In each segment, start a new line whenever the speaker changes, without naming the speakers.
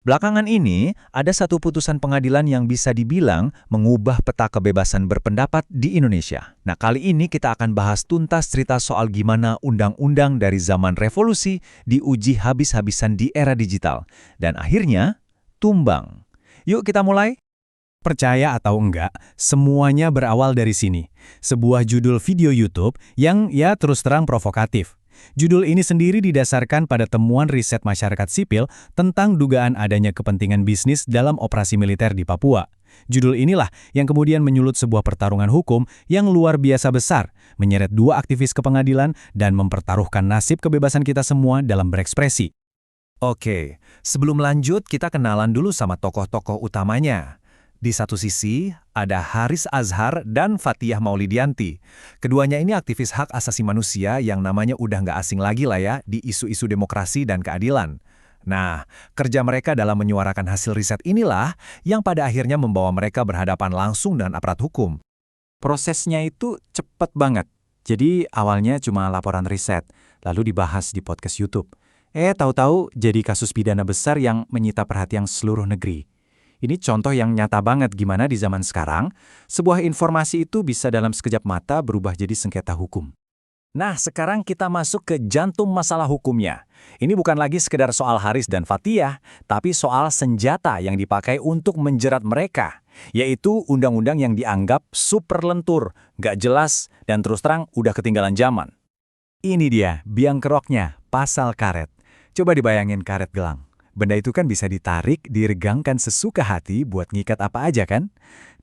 Belakangan ini, ada satu putusan pengadilan yang bisa dibilang mengubah peta kebebasan berpendapat di Indonesia. Nah, kali ini kita akan bahas tuntas cerita soal gimana undang-undang dari zaman revolusi diuji habis-habisan di era digital. Dan akhirnya, tumbang. Yuk kita mulai.
Percaya atau enggak, semuanya berawal dari sini. Sebuah judul video YouTube yang terus terang provokatif. Judul ini sendiri didasarkan pada temuan riset masyarakat sipil tentang dugaan adanya kepentingan bisnis dalam operasi militer di Papua. Judul inilah yang kemudian menyulut sebuah pertarungan hukum yang luar biasa besar, menyeret dua aktivis ke pengadilan dan mempertaruhkan nasib kebebasan kita semua dalam berekspresi.
Oke, sebelum lanjut kita kenalan dulu sama tokoh-tokoh utamanya. Di satu sisi, ada Haris Azhar dan Fathiyah Maulidiyanti. Keduanya ini aktivis hak asasi manusia yang namanya udah nggak asing lagi lah ya di isu-isu demokrasi dan keadilan. Nah, kerja mereka dalam menyuarakan hasil riset inilah yang pada akhirnya membawa mereka berhadapan langsung dengan aparat hukum.
Prosesnya itu cepet banget. Jadi awalnya cuma laporan riset, lalu dibahas di podcast YouTube. Tahu-tahu jadi kasus pidana besar yang menyita perhatian seluruh negeri. Ini contoh yang nyata banget gimana di zaman sekarang, sebuah informasi itu bisa dalam sekejap mata berubah jadi sengketa hukum.
Nah, sekarang kita masuk ke jantung masalah hukumnya. Ini bukan lagi sekedar soal Haris dan Fathiyah, tapi soal senjata yang dipakai untuk menjerat mereka, yaitu undang-undang yang dianggap super lentur, nggak jelas, dan terus terang udah ketinggalan zaman. Ini dia, biang keroknya, pasal karet. Coba dibayangin karet gelang. Benda itu kan bisa ditarik, diregangkan sesuka hati buat ngikat apa aja kan?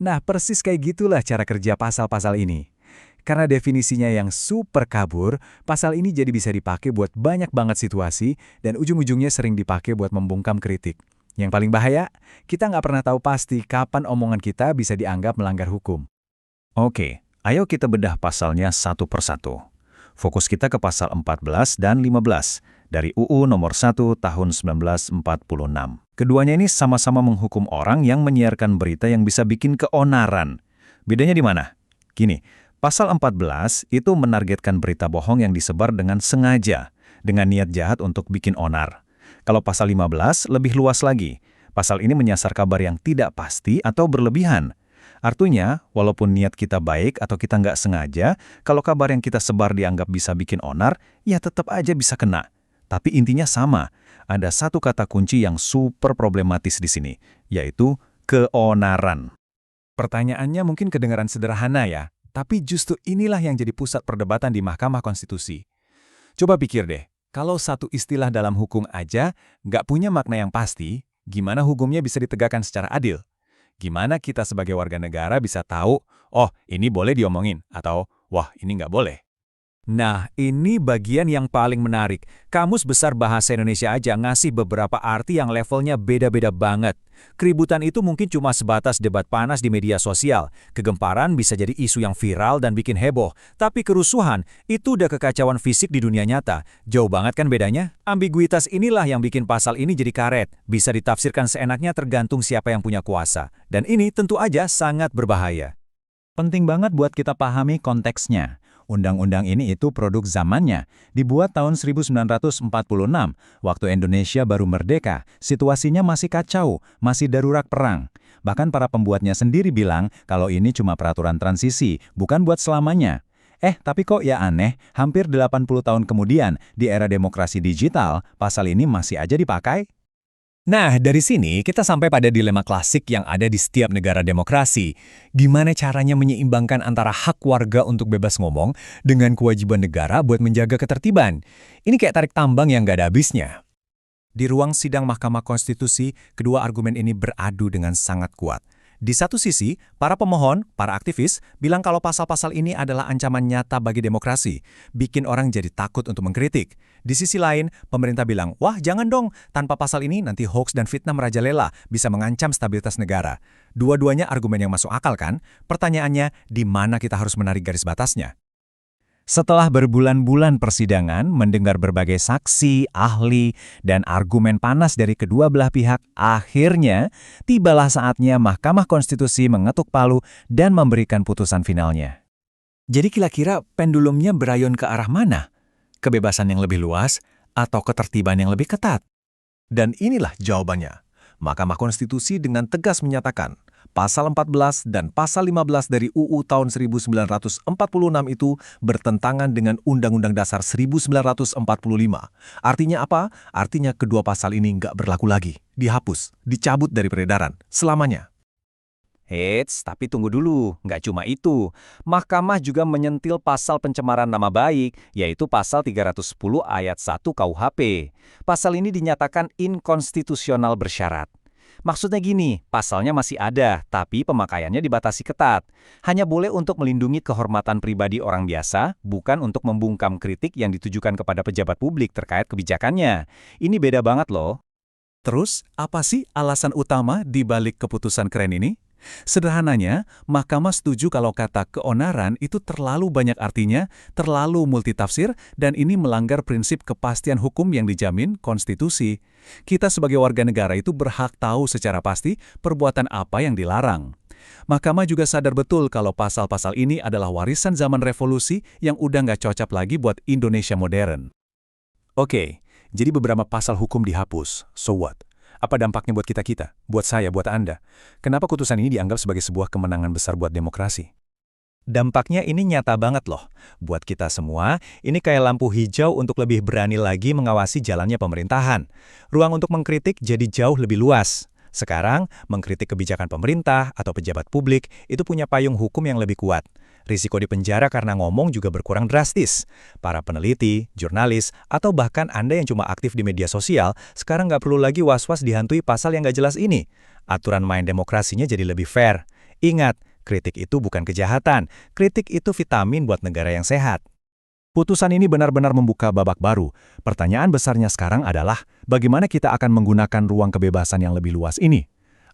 Nah, persis kayak gitulah cara kerja pasal-pasal ini. Karena definisinya yang super kabur, pasal ini jadi bisa dipakai buat banyak banget situasi dan ujung-ujungnya sering dipakai buat membungkam kritik. Yang paling bahaya, kita nggak pernah tahu pasti kapan omongan kita bisa dianggap melanggar hukum. Oke, ayo kita bedah pasalnya satu persatu. Fokus kita ke pasal 14 dan 15 dari UU nomor 1 tahun 1946. Keduanya ini sama-sama menghukum orang yang menyiarkan berita yang bisa bikin keonaran. Bedanya di mana? Gini, pasal 14 itu menargetkan berita bohong yang disebar dengan sengaja, dengan niat jahat untuk bikin onar. Kalau pasal 15 lebih luas lagi. Pasal ini menyasar kabar yang tidak pasti atau berlebihan. Artinya, walaupun niat kita baik atau kita nggak sengaja, kalau kabar yang kita sebar dianggap bisa bikin onar, ya tetap aja bisa kena. Tapi intinya sama, ada satu kata kunci yang super problematis di sini, yaitu keonaran. Pertanyaannya mungkin kedengaran sederhana ya, tapi justru inilah yang jadi pusat perdebatan di Mahkamah Konstitusi. Coba pikir deh, kalau satu istilah dalam hukum aja nggak punya makna yang pasti, gimana hukumnya bisa ditegakkan secara adil? Gimana kita sebagai warga negara bisa tahu, oh ini boleh diomongin, atau wah ini nggak boleh? Nah, ini bagian yang paling menarik. Kamus Besar Bahasa Indonesia aja ngasih beberapa arti yang levelnya beda-beda banget. Keributan itu mungkin cuma sebatas debat panas di media sosial. Kegemparan bisa jadi isu yang viral dan bikin heboh. Tapi kerusuhan, itu udah kekacauan fisik di dunia nyata. Jauh banget kan bedanya? Ambiguitas inilah yang bikin pasal ini jadi karet. Bisa ditafsirkan seenaknya tergantung siapa yang punya kuasa. Dan ini tentu aja sangat berbahaya. Penting banget buat kita pahami konteksnya. Undang-undang ini itu produk zamannya, dibuat tahun 1946, waktu Indonesia baru merdeka, situasinya masih kacau, masih darurat perang. Bahkan para pembuatnya sendiri bilang kalau ini cuma peraturan transisi, bukan buat selamanya. Tapi kok ya aneh, hampir 80 tahun kemudian, di era demokrasi digital, pasal ini masih aja dipakai? Nah, dari sini kita sampai pada dilema klasik yang ada di setiap negara demokrasi. Gimana caranya menyeimbangkan antara hak warga untuk bebas ngomong dengan kewajiban negara buat menjaga ketertiban? Ini kayak tarik tambang yang nggak ada habisnya. Di ruang sidang Mahkamah Konstitusi, kedua argumen ini beradu dengan sangat kuat. Di satu sisi, para pemohon, para aktivis, bilang kalau pasal-pasal ini adalah ancaman nyata bagi demokrasi, bikin orang jadi takut untuk mengkritik. Di sisi lain, pemerintah bilang, wah jangan dong, tanpa pasal ini nanti hoax dan fitnah merajalela, bisa mengancam stabilitas negara. Dua-duanya argumen yang masuk akal kan? Pertanyaannya, di mana kita harus menarik garis batasnya? Setelah berbulan-bulan persidangan, mendengar berbagai saksi, ahli, dan argumen panas dari kedua belah pihak, akhirnya tibalah saatnya Mahkamah Konstitusi mengetuk palu dan memberikan putusan finalnya. Jadi kira-kira pendulumnya berayun ke arah mana? Kebebasan yang lebih luas atau ketertiban yang lebih ketat? Dan inilah jawabannya.
Mahkamah Konstitusi dengan tegas menyatakan, Pasal 14 dan Pasal 15 dari UU tahun 1946 itu bertentangan dengan Undang-Undang Dasar 1945. Artinya apa? Artinya kedua pasal ini nggak berlaku lagi, dihapus, dicabut dari peredaran, selamanya.
Eits, tapi tunggu dulu, nggak cuma itu. Mahkamah juga menyentil pasal pencemaran nama baik, yaitu pasal 310 ayat 1 KUHP. Pasal ini dinyatakan inkonstitusional bersyarat. Maksudnya gini, pasalnya masih ada, tapi pemakaiannya dibatasi ketat. Hanya boleh untuk melindungi kehormatan pribadi orang biasa, bukan untuk membungkam kritik yang ditujukan kepada pejabat publik terkait kebijakannya. Ini beda banget loh.
Terus, apa sih alasan utama di balik keputusan keren ini? Sederhananya, Mahkamah setuju kalau kata keonaran itu terlalu banyak artinya, terlalu multitafsir, dan ini melanggar prinsip kepastian hukum yang dijamin konstitusi. Kita sebagai warga negara itu berhak tahu secara pasti perbuatan apa yang dilarang. Mahkamah juga sadar betul kalau pasal-pasal ini adalah warisan zaman revolusi yang udah nggak cocok lagi buat Indonesia modern.
Oke, jadi beberapa pasal hukum dihapus. So what? Apa dampaknya buat kita-kita, buat saya, buat Anda? Kenapa keputusan ini dianggap sebagai sebuah kemenangan besar buat demokrasi?
Dampaknya ini nyata banget loh. Buat kita semua, ini kayak lampu hijau untuk lebih berani lagi mengawasi jalannya pemerintahan. Ruang untuk mengkritik jadi jauh lebih luas. Sekarang, mengkritik kebijakan pemerintah atau pejabat publik itu punya payung hukum yang lebih kuat. Risiko di penjara karena ngomong juga berkurang drastis. Para peneliti, jurnalis, atau bahkan Anda yang cuma aktif di media sosial, sekarang nggak perlu lagi was-was dihantui pasal yang nggak jelas ini. Aturan main demokrasinya jadi lebih fair. Ingat, kritik itu bukan kejahatan. Kritik itu vitamin buat negara yang sehat.
Putusan ini benar-benar membuka babak baru. Pertanyaan besarnya sekarang adalah, bagaimana kita akan menggunakan ruang kebebasan yang lebih luas ini?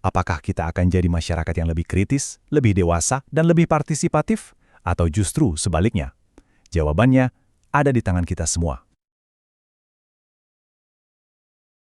Apakah kita akan jadi masyarakat yang lebih kritis, lebih dewasa, dan lebih partisipatif? Atau justru sebaliknya? Jawabannya ada di tangan kita semua.